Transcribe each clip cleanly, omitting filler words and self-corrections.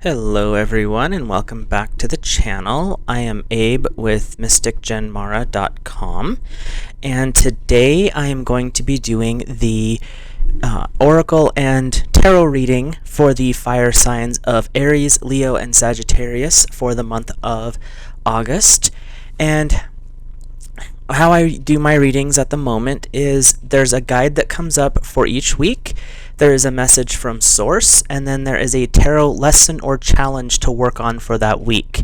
Hello everyone and welcome back to the channel. I am Abe with mysticgenmara.com and today I am going to be doing the Oracle and Tarot reading for the fire signs of Aries, Leo, and Sagittarius for the month of August. And how I do my readings at the moment is there's a guide that comes up for each week. There is a message from source, and then there is a tarot lesson or challenge to work on for that week.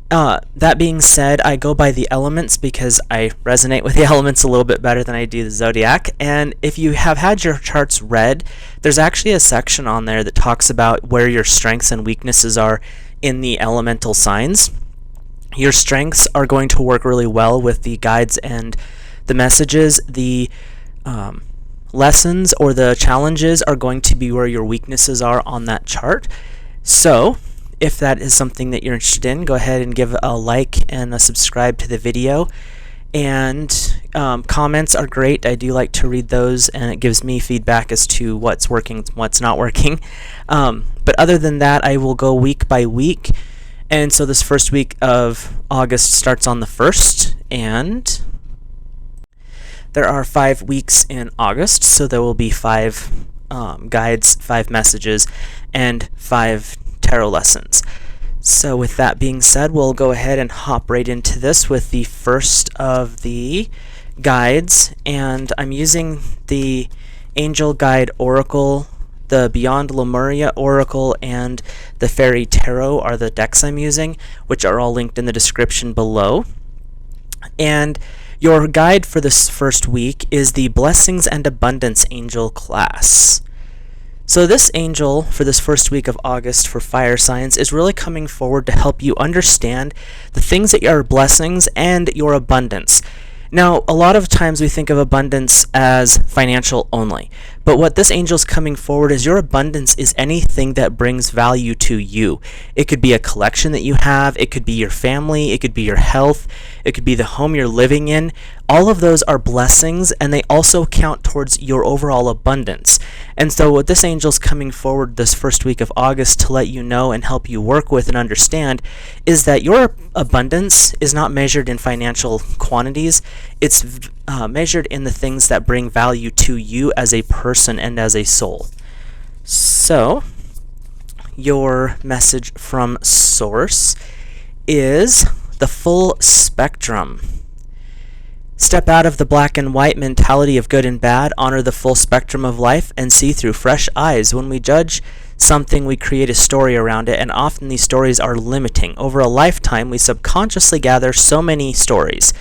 That being said, I go by the elements because I resonate with the elements a little bit better than I do the zodiac. And if you have had your charts read, there's actually a section on there that talks about where your strengths and weaknesses are in the elemental signs. Your strengths are going to work really well with the guides and the messages. The lessons or the challenges are going to be where your weaknesses are on that chart. So if that is something that you're interested in, go ahead and give a like and a subscribe to the video. And comments are great. I do like to read those, and it gives me feedback as to what's working, what's not working. But other than that, I will go week by week. And so this first week of August starts on the 1st, and there are 5 weeks in August, so there will be 5 guides, 5 messages, and 5 tarot lessons. So with that being said, we'll go ahead and hop right into this with the first of the guides, and I'm using the Angel Guide Oracle. The Beyond Lemuria Oracle and the Fairy Tarot are the decks I'm using, which are all linked in the description below. And your guide for this first week is the Blessings and Abundance Angel class. So this angel for this first week of August for fire signs is really coming forward to help you understand the things that are blessings and your abundance. Now, a lot of times we think of abundance as financial only, but what this angel's coming forward is your abundance is anything that brings value to you. It could be a collection that you have, it could be your family, it could be your health, it could be the home you're living in. All of those are blessings, and they also count towards your overall abundance. And so what this angel's coming forward this first week of August to let you know and help you work with and understand is that your abundance is not measured in financial quantities. It's measured in the things that bring value to you as a person and as a soul. So your message from source is the full spectrum. Step out of the black and white mentality of good and bad, honor the full spectrum of life, and see through fresh eyes. When we judge something, we create a story around it, and often these stories are limiting. Over a lifetime, we subconsciously gather so many stories.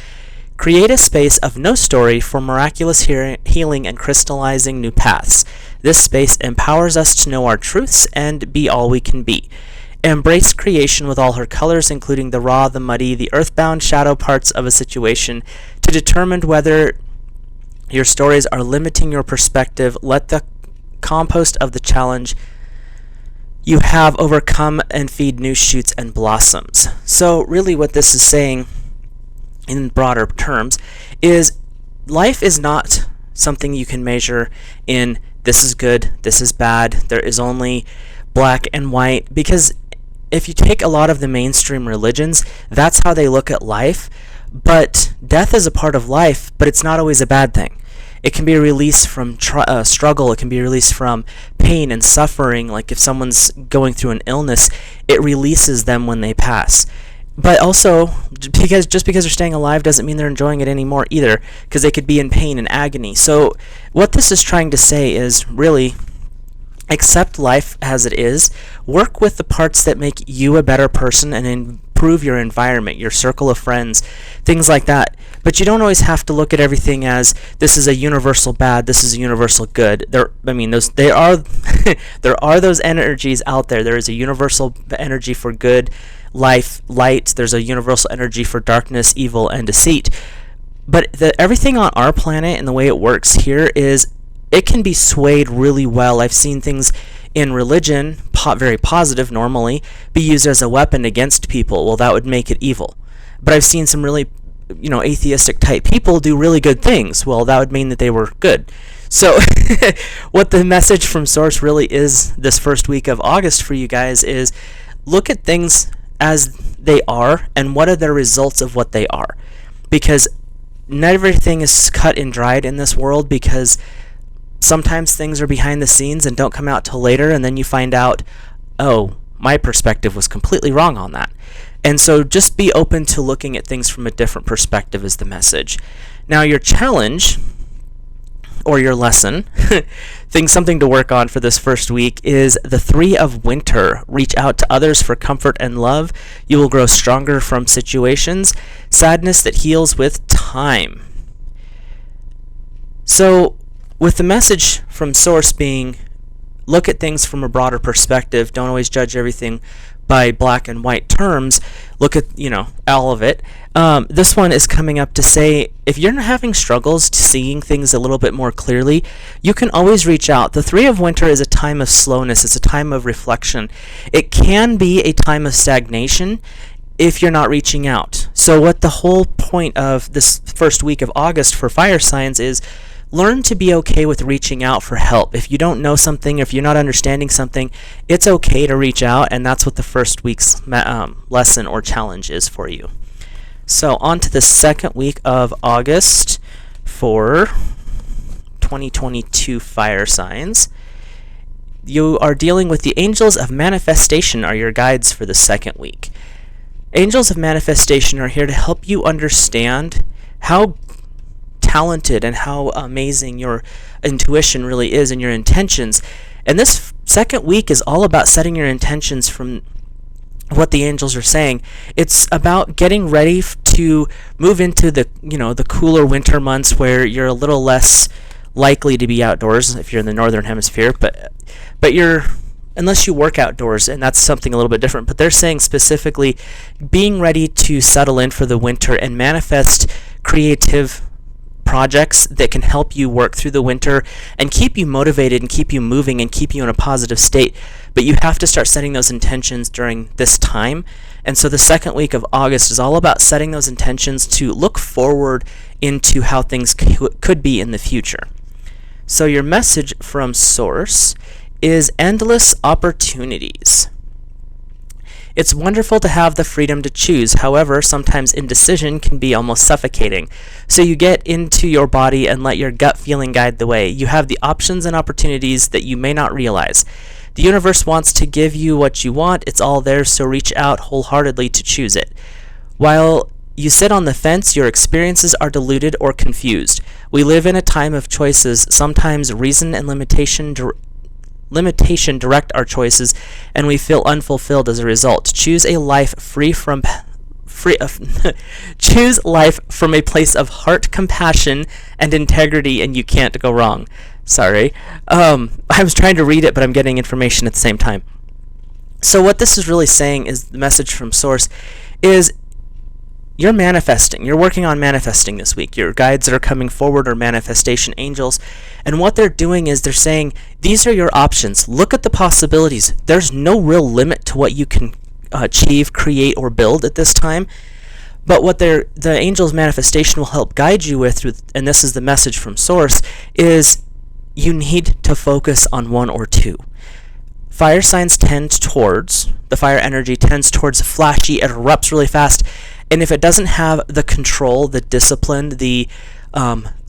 Create a space of no story for miraculous healing and crystallizing new paths. This space empowers us to know our truths and be all we can be. Embrace creation with all her colors, including the raw, the muddy, the earthbound shadow parts of a situation. To determine whether your stories are limiting your perspective, let the compost of the challenge you have overcome and feed new shoots and blossoms. So really what this is saying in broader terms is life is not something you can measure in this is good, this is bad, there is only black and white, because if you take a lot of the mainstream religions, that's how they look at life. But death is a part of life, but it's not always a bad thing. It can be a release from struggle. It can be a release from pain and suffering. Like if someone's going through an illness, it releases them when they pass. But also, just because they're staying alive doesn't mean they're enjoying it anymore either, because they could be in pain and agony. So what this is trying to say is really accept life as it is, work with the parts that make you a better person, and improve your environment, your circle of friends, things like that. But you don't always have to look at everything as this is a universal bad, this is a universal good. There are those energies out there. There is a universal energy for good, life, light. There's a universal energy for darkness, evil, and deceit. But everything on our planet and the way it works here is it can be swayed really well. I've seen things in religion, very positive normally, be used as a weapon against people. Well, that would make it evil. But I've seen some really, atheistic type people do really good things. Well, that would mean that they were good. So what the message from Source really is this first week of August for you guys is look at things as they are and what are the results of what they are. Because not everything is cut and dried in this world, because sometimes things are behind the scenes and don't come out till later, and then you find out, oh, my perspective was completely wrong on that. And so just be open to looking at things from a different perspective is the message. Now your challenge, or your lesson, something to work on for this first week, is the 3 of Winter. Reach out to others for comfort and love. You will grow stronger from situations. Sadness that heals with time. So, with the message from Source being, look at things from a broader perspective, don't always judge everything by black and white terms, look at, all of it. This one is coming up to say, if you're having struggles seeing things a little bit more clearly, you can always reach out. The 3 of Winter is a time of slowness. It's a time of reflection. It can be a time of stagnation if you're not reaching out. So what the whole point of this first week of August for fire signs is, learn to be okay with reaching out for help. If you don't know something, if you're not understanding something, it's okay to reach out, and that's what the first week's lesson or challenge is for you. So on to the second week of August for 2022 fire signs. You are dealing with the angels of manifestation are your guides for the second week. Angels of manifestation are here to help you understand how talented and how amazing your intuition really is and your intentions. And this second week is all about setting your intentions from what the angels are saying. It's about getting ready to move into the cooler winter months where you're a little less likely to be outdoors if you're in the northern hemisphere, but you're, unless you work outdoors, and that's something a little bit different. But they're saying specifically being ready to settle in for the winter and manifest creative projects that can help you work through the winter and keep you motivated and keep you moving and keep you in a positive state. But you have to start setting those intentions during this time. And so the second week of August is all about setting those intentions to look forward into how things could be in the future. So your message from Source is endless opportunities. It's wonderful to have the freedom to choose. However, sometimes indecision can be almost suffocating. So you get into your body and let your gut feeling guide the way. You have the options and opportunities that you may not realize. The universe wants to give you what you want. It's all there, so reach out wholeheartedly to choose it. While you sit on the fence, your experiences are diluted or confused. We live in a time of choices. Sometimes reason and limitation direct our choices, and we feel unfulfilled as a result. Choose life from a place of heart, compassion, and integrity, and you can't go wrong. Sorry. I was trying to read it, but I'm getting information at the same time. So what this is really saying is, the message from Source is, you're manifesting. You're working on manifesting this week. Your guides that are coming forward are manifestation angels. And what they're doing is they're saying, these are your options. Look at the possibilities. There's no real limit to what you can achieve, create, or build at this time. But what the angels' manifestation will help guide you with, and this is the message from Source, is you need to focus on one or two. Fire signs the fire energy tends towards flashy, it erupts really fast. And if it doesn't have the control, the discipline, the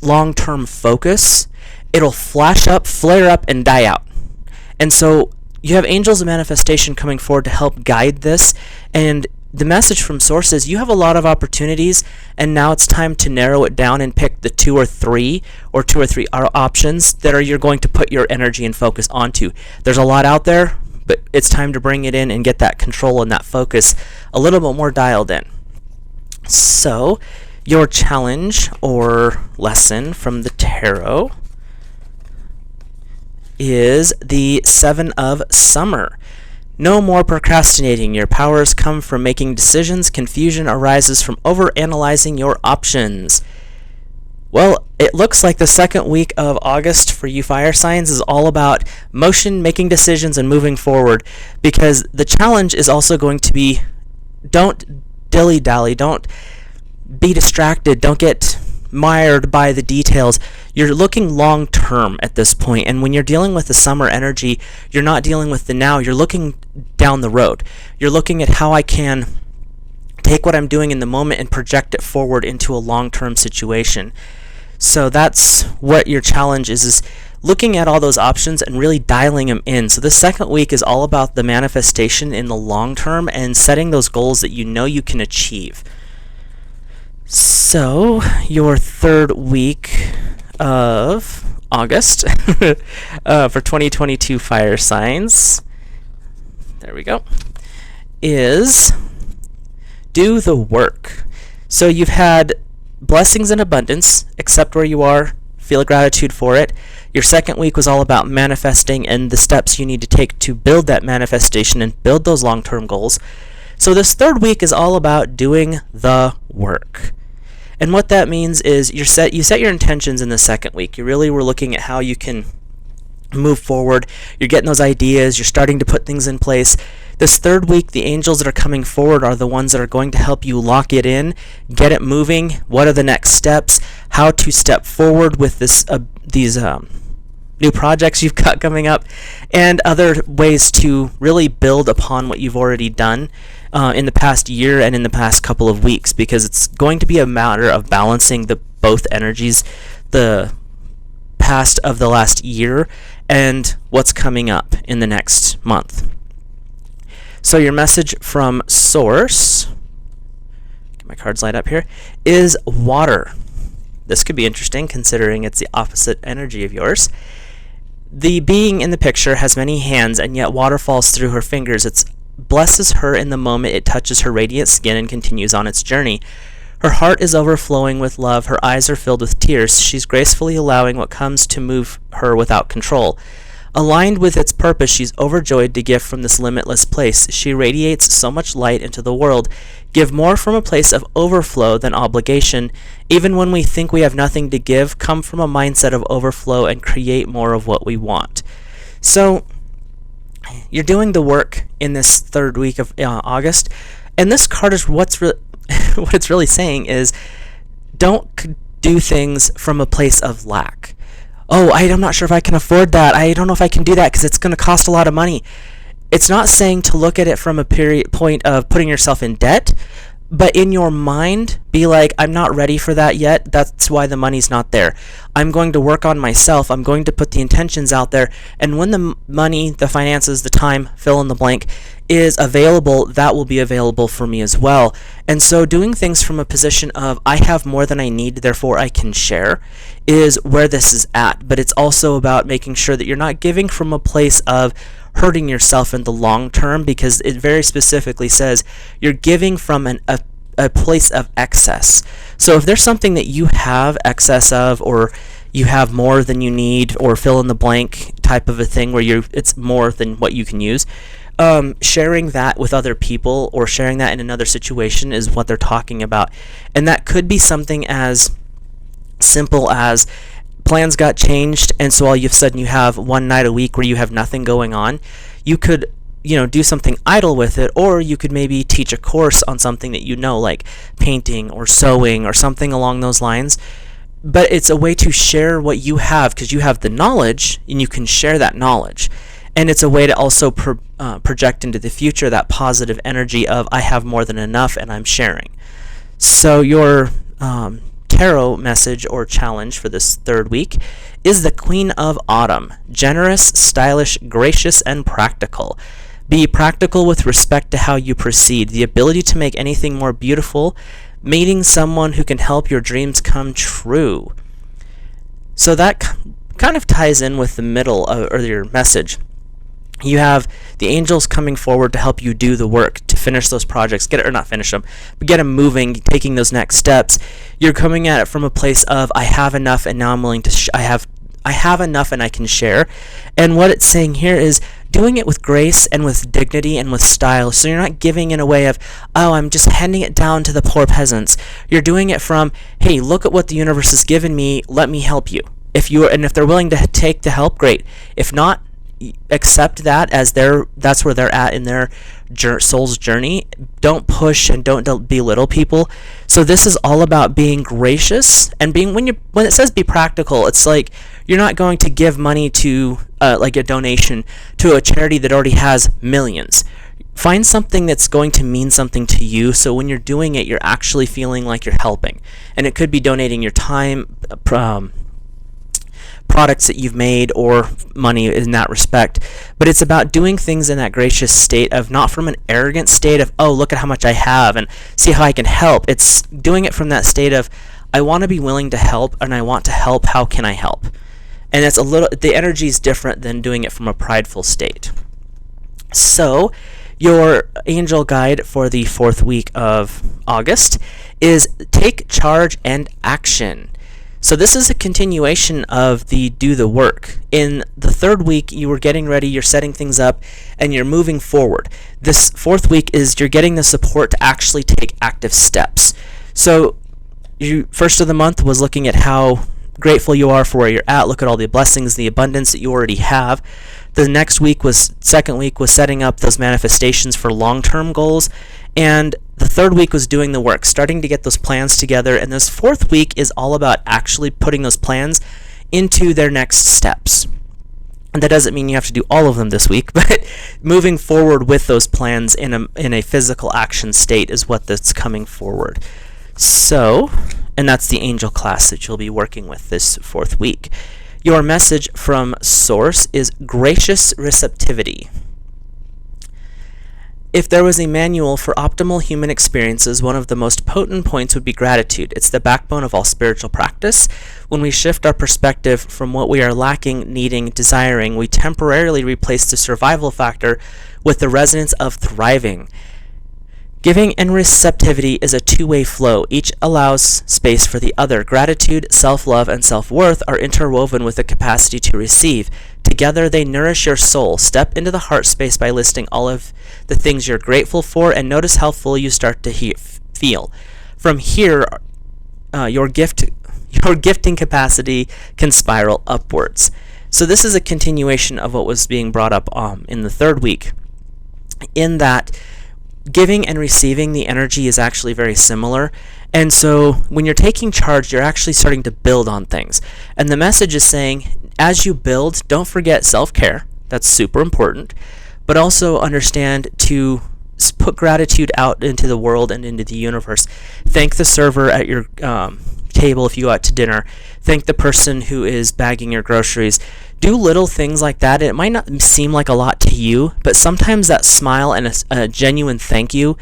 long-term focus, it'll flash up, flare up, and die out. And so you have angels of manifestation coming forward to help guide this. And the message from Source is, you have a lot of opportunities, and now it's time to narrow it down and pick the two or three options that you're going to put your energy and focus onto. There's a lot out there, but it's time to bring it in and get that control and that focus a little bit more dialed in. So, your challenge or lesson from the tarot is the 7 of Summer. No more procrastinating. Your powers come from making decisions. Confusion arises from overanalyzing your options. Well, it looks like the second week of August for you fire signs is all about motion, making decisions, and moving forward, because the challenge is also going to be, don't dilly-dally, don't be distracted, don't get mired by the details. You're looking long term at this point, and when you're dealing with the summer energy, you're not dealing with the now, you're looking down the road. You're looking at how I can take what I'm doing in the moment and project it forward into a long-term situation. So that's what your challenge is looking at all those options and really dialing them in. So this second week is all about the manifestation in the long term and setting those goals that you know you can achieve. So your third week of August for 2022 fire signs, there we go, is do the work. So you've had blessings in abundance, accept where you are, feel gratitude for it. Your second week was all about manifesting and the steps you need to take to build that manifestation and build those long-term goals. So this third week is all about doing the work. And what that means is you set your intentions in the second week. You really were looking at how you can move forward. You're getting those ideas. You're starting to put things in place. This third week, the angels that are coming forward are the ones that are going to help you lock it in, get it moving. What are the next steps? How to step forward with these new projects you've got coming up, and other ways to really build upon what you've already done in the past year and in the past couple of weeks, because it's going to be a matter of balancing both energies, the past of the last year and what's coming up in the next month. So your message from Source, get my cards lined up here, is water. This could be interesting considering it's the opposite energy of yours. The being in the picture has many hands, and yet water falls through her fingers. It blesses her in the moment it touches her radiant skin and continues on its journey. Her heart is overflowing with love. Her eyes are filled with tears. She's gracefully allowing what comes to move her without control. Aligned with its purpose, she's overjoyed to give from this limitless place. She radiates so much light into the world. Give more from a place of overflow than obligation. Even when we think we have nothing to give, come from a mindset of overflow and create more of what we want. So you're doing the work in this third week of August, and this card is what it's really saying is don't do things from a place of lack. Oh, I'm not sure if I can afford that. I don't know if I can do that because it's going to cost a lot of money. It's not saying to look at it from a point of putting yourself in debt, but in your mind, be like, I'm not ready for that yet. That's why the money's not there. I'm going to work on myself. I'm going to put the intentions out there. And when the money, the finances, the time, fill in the blank, is available, that will be available for me as well. And so doing things from a position of, I have more than I need, therefore I can share, is where this is at. But it's also about making sure that you're not giving from a place of hurting yourself in the long term, because it very specifically says you're giving from a place of excess. So if there's something that you have excess of, or you have more than you need, or fill in the blank type of a thing where it's more than what you can use, sharing that with other people or sharing that in another situation is what they're talking about. And that could be something as simple as plans got changed, and so all of a sudden you have one night a week where you have nothing going on. You could, do something idle with it, or you could maybe teach a course on something that like painting or sewing or something along those lines. But it's a way to share what you have, because you have the knowledge and you can share that knowledge. And it's a way to also project into the future that positive energy of, I have more than enough and I'm sharing. So your tarot message or challenge for this third week is the Queen of Autumn. Generous, stylish, gracious, and practical. Be practical with respect to how you proceed. The ability to make anything more beautiful. Meeting someone who can help your dreams come true. So that kind of ties in with the middle or your message. You have the angels coming forward to help you do the work, to finish those projects, not finish them, but get them moving, taking those next steps. You're coming at it from a place of, I have enough, and now I'm willing to, I have enough and I can share. And what it's saying here is doing it with grace and with dignity and with style. So you're not giving in a way of, oh, I'm just handing it down to the poor peasants. You're doing it from, hey, look at what the universe has given me, let me help you. If they're willing to take the help, great. If not, accept that as that's where they're at in their soul's journey. Don't push and don't belittle people. So this is all about being gracious and being, when it says be practical, it's like you're not going to give money to like a donation to a charity that already has millions. Find something that's going to mean something to you, so when you're doing it, you're actually feeling like you're helping. And it could be donating your time, products that you've made, or money in that respect. But it's about doing things in that gracious state of, not from an arrogant state of, oh, look at how much I have and see how I can help. It's doing it from that state of, I want to be willing to help, and I want to help. How can I help? And it's the energy is different than doing it from a prideful state. So your angel guide for the 4th week of August is take charge and action. So this is a continuation of the do the work. In the 3rd week, you were getting ready, you're setting things up, and you're moving forward. This 4th week is you're getting the support to actually take active steps. So first of the month was looking at how grateful you are for where you're at. Look at all the blessings, the abundance that you already have. The next week was, 2nd week was setting up those manifestations for long-term goals. And the 3rd week was doing the work, starting to get those plans together. And this 4th week is all about actually putting those plans into their next steps. And that doesn't mean you have to do all of them this week, but moving forward with those plans in a physical action state is what that's coming forward. So, and that's the angel class that you'll be working with this 4th week. Your message from Source is gracious receptivity. If there was a manual for optimal human experiences, one of the most potent points would be gratitude. It's the backbone of all spiritual practice. When we shift our perspective from what we are lacking, needing, desiring, we temporarily replace the survival factor with the resonance of thriving. Giving and receptivity is a two-way flow. Each allows space for the other. Gratitude, self-love, and self-worth are interwoven with the capacity to receive. Together, they nourish your soul. Step into the heart space by listing all of the things you're grateful for, and notice how full you start to feel. From here, your gifting capacity can spiral upwards. So this is a continuation of what was being brought up in the 3rd week, in that giving and receiving, the energy is actually very similar. And so when you're taking charge, you're actually starting to build on things. And the message is saying, as you build, don't forget self-care. That's super important. But also understand to put gratitude out into the world and into the universe. Thank the server at your table if you go out to dinner. Thank the person who is bagging your groceries. Do little things like that. It might not seem like a lot to you, but sometimes that smile and a genuine thank you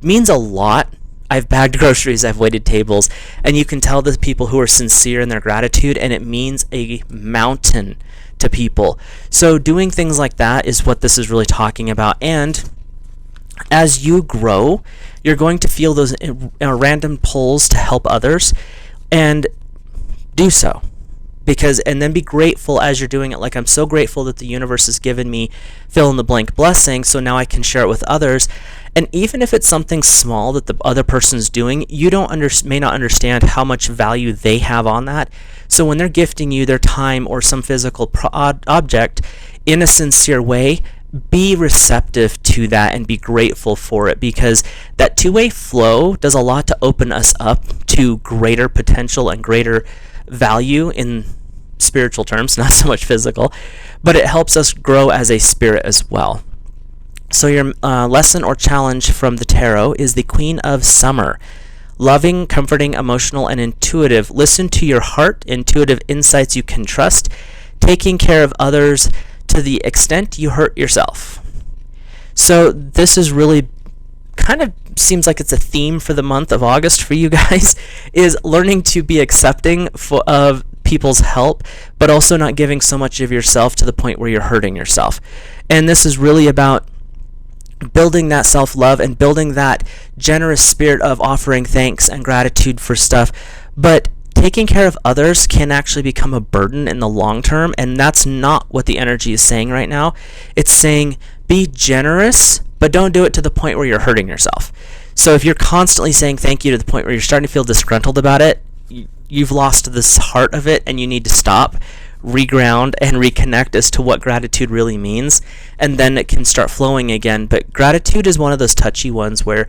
means a lot. I've bagged groceries, I've waited tables, and you can tell the people who are sincere in their gratitude, and it means a mountain to people. So doing things like that is what this is really talking about. And as you grow, you're going to feel those random pulls to help others, and do so. And then be grateful as you're doing it. Like, I'm so grateful that the universe has given me fill in the blank blessing, so now I can share it with others. And even if it's something small that the other person's doing, you may not understand how much value they have on that. So when they're gifting you their time or some physical object in a sincere way, be receptive to that and be grateful for it, because that two-way flow does a lot to open us up to greater potential and greater value in spiritual terms, not so much physical, but it helps us grow as a spirit as well. So your lesson or challenge from the tarot is the Queen of Summer. Loving, comforting, emotional, and intuitive. Listen to your heart, intuitive insights you can trust, taking care of others to the extent you hurt yourself. So this is really kind of seems like it's a theme for the month of August for you guys, is learning to be accepting of people's help, but also not giving so much of yourself to the point where you're hurting yourself. And this is really about building that self-love and building that generous spirit of offering thanks and gratitude for stuff. But taking care of others can actually become a burden in the long term, and that's not what the energy is saying right now. It's saying be generous, but don't do it to the point where you're hurting yourself. So if you're constantly saying thank you to the point where you're starting to feel disgruntled about it, you've lost this heart of it and you need to stop. reground and reconnect as to what gratitude really means, and then it can start flowing again. But gratitude is one of those touchy ones where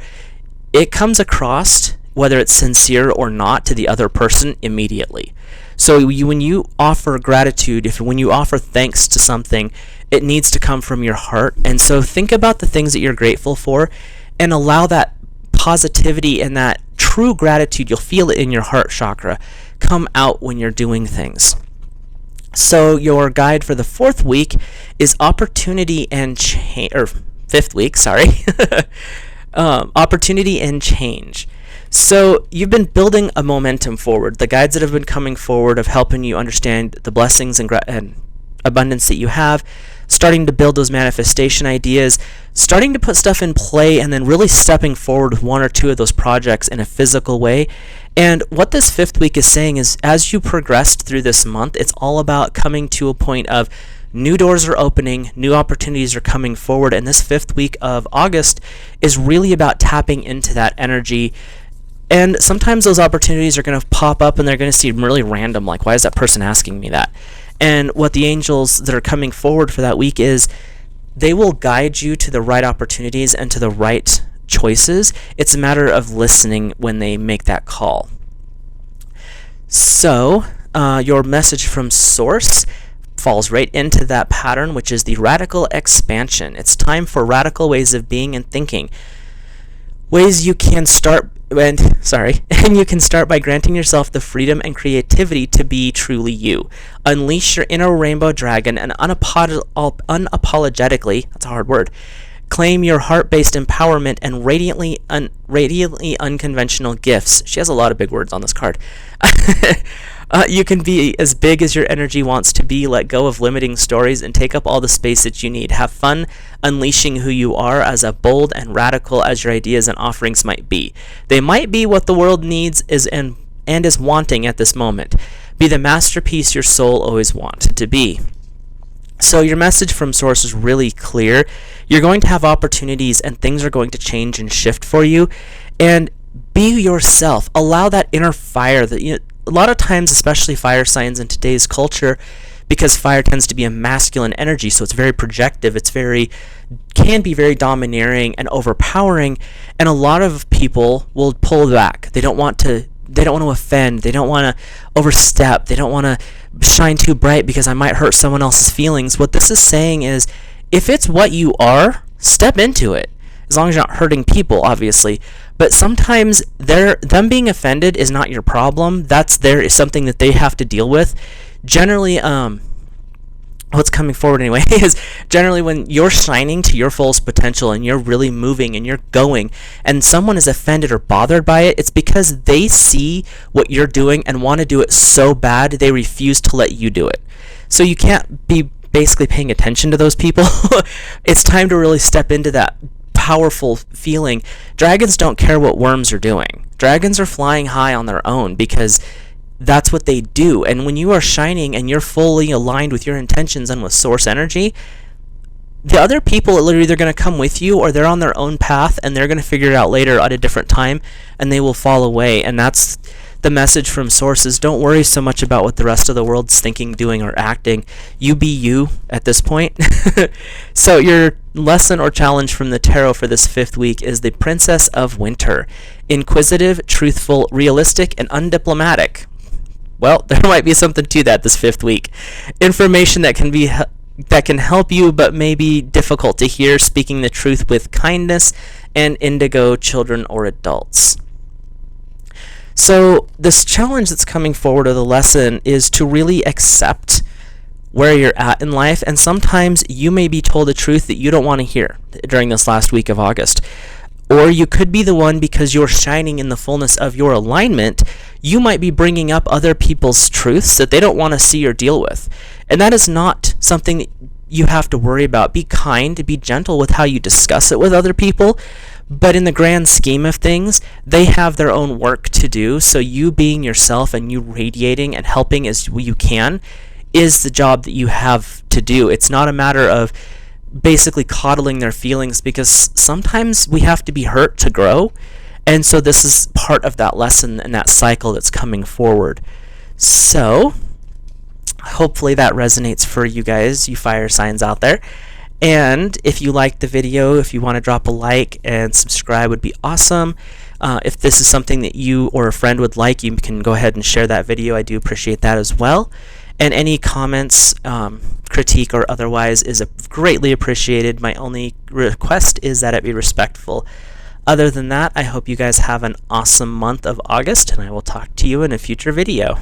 it comes across, whether it's sincere or not, to the other person immediately. So when you offer gratitude, when you offer thanks to something, it needs to come from your heart. And so think about the things that you're grateful for and allow that positivity and that true gratitude, you'll feel it in your heart chakra, come out when you're doing things. So your guide for the 4th week is opportunity and change, or 5th week, sorry. Opportunity and change. So you've been building a momentum forward. The guides that have been coming forward of helping you understand the blessings and abundance that you have, starting to build those manifestation ideas, starting to put stuff in play, and then really stepping forward with 1 or 2 of those projects in a physical way. And what this 5th week is saying is, as you progressed through this month, it's all about coming to a point of new doors are opening, new opportunities are coming forward, and this 5th week of August is really about tapping into that energy. And sometimes those opportunities are going to pop up and they're going to seem really random, like, why is that person asking me that? And what the angels that are coming forward for that week is, they will guide you to the right opportunities and to the right choices. It's a matter of listening when they make that call. So, your message from Source falls right into that pattern, which is the radical expansion. It's time for radical ways of being and thinking. Ways you can start, and you can start by granting yourself the freedom and creativity to be truly you. Unleash your inner rainbow dragon and unapologetically, that's a hard word, claim your heart-based empowerment and radiantly unconventional gifts. She has a lot of big words on this card. You can be as big as your energy wants to be, let go of limiting stories, and take up all the space that you need. Have fun unleashing who you are, as bold and radical as your ideas and offerings might be. They might be what the world needs and is wanting at this moment. Be the masterpiece your soul always wanted to be. So your message from Source is really clear. You're going to have opportunities and things are going to change and shift for you. And be yourself. Allow that inner fire that a lot of times, especially fire signs in today's culture, because fire tends to be a masculine energy, so it's very projective, can be very domineering and overpowering, and a lot of people will pull back. They don't want to offend, they don't want to overstep, they don't want to shine too bright because I might hurt someone else's feelings. What this is saying is, if it's what you are, step into it. As long as you're not hurting people, obviously. But sometimes them being offended is not your problem. Is something that they have to deal with. Generally, what's coming forward anyway is generally when you're shining to your fullest potential and you're really moving and you're going, and someone is offended or bothered by it, it's because they see what you're doing and want to do it so bad they refuse to let you do it. So you can't be basically paying attention to those people. It's time to really step into that powerful feeling. Dragons don't care what worms are doing. Dragons are flying high on their own because that's what they do. And when you are shining and you're fully aligned with your intentions and with source energy, the other people are either going to come with you or they're on their own path and they're going to figure it out later at a different time and they will fall away. And that's the message from sources. Don't worry so much about what the rest of the world's thinking, doing, or acting. You be you at this point. So your lesson or challenge from the tarot for this 5th week is the Princess of Winter. Inquisitive, truthful, realistic, and undiplomatic. Well, there might be something to that this 5th week. Information that can help you but may be difficult to hear, speaking the truth with kindness, and indigo, children or adults. So this challenge that's coming forward of the lesson is to really accept where you're at in life, and sometimes you may be told a truth that you don't want to hear during this last week of August. Or you could be the one, because you're shining in the fullness of your alignment, you might be bringing up other people's truths that they don't want to see or deal with. And that is not something that you have to worry about. Be kind, be gentle with how you discuss it with other people, but in the grand scheme of things, they have their own work to do, so you being yourself and you radiating and helping as you can is the job that you have to do. It's not a matter of basically coddling their feelings, because sometimes we have to be hurt to grow, and so this is part of that lesson and that cycle that's coming forward. So Hopefully that resonates for you guys, you fire signs out there. And if you liked the video, if you want to drop a like and subscribe would be awesome. If this is something that you or a friend would like, you can go ahead and share that video. I do appreciate that as well. And any comments, critique or otherwise is greatly appreciated. My only request is that it be respectful. Other than that, I hope you guys have an awesome month of August, and I will talk to you in a future video.